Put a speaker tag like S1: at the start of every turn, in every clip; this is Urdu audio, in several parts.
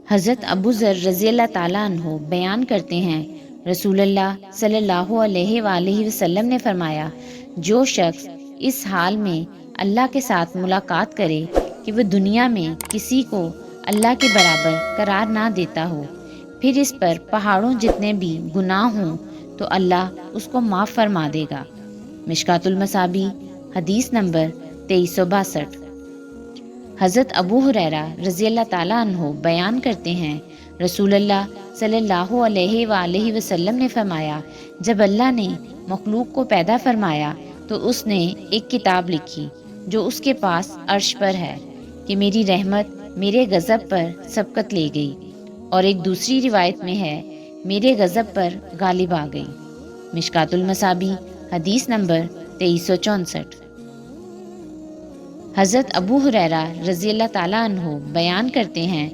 S1: حضرت ابو ذر رضی اللہ تعالیٰ عنہ بیان کرتے ہیں، رسول اللہ صلی اللہ علیہ وآلہ وسلم نے فرمایا، جو شخص اس حال میں اللہ کے ساتھ ملاقات کرے کہ وہ دنیا میں کسی کو اللہ کے برابر قرار نہ دیتا ہو، پھر اس پر پہاڑوں جتنے بھی گناہ ہوں تو اللہ اس کو معاف فرما دے گا۔ مشکوٰۃ المصابیح حدیث نمبر 2362۔ حضرت ابو ہریرہ رضی اللہ تعالیٰ عنہ بیان کرتے ہیں، رسول اللہ صلی اللہ علیہ وآلہ وسلم نے فرمایا، جب اللہ نے مخلوق کو پیدا فرمایا تو اس نے ایک کتاب لکھی جو اس کے پاس عرش پر ہے کہ میری رحمت میرے غضب پر سبقت لے گئی، اور ایک دوسری روایت میں ہے میرے غضب پر غالب آ گئی۔ مشکوٰۃ المصابیح حدیث نمبر 2364۔ حضرت ابو ہریرہ رضی اللہ تعالیٰ عنہ بیان کرتے ہیں،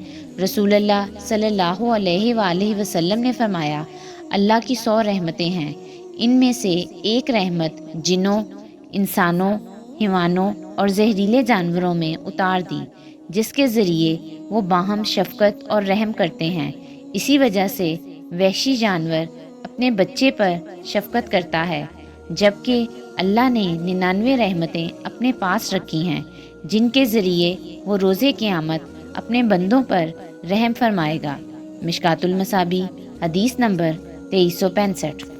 S1: رسول اللہ صلی اللہ علیہ وآلہ وسلم نے فرمایا، اللہ کی 100 رحمتیں ہیں، ان میں سے ایک رحمت جنوں، انسانوں، حیوانوں اور زہریلے جانوروں میں اتار دی، جس کے ذریعے وہ باہم شفقت اور رحم کرتے ہیں۔ اسی وجہ سے وحشی جانور اپنے بچے پر شفقت کرتا ہے، جبکہ اللہ نے 99 رحمتیں اپنے پاس رکھی ہیں جن کے ذریعے وہ روز قیامت اپنے بندوں پر رحم فرمائے گا۔ مشکوٰۃ المصابیح حدیث نمبر 2365۔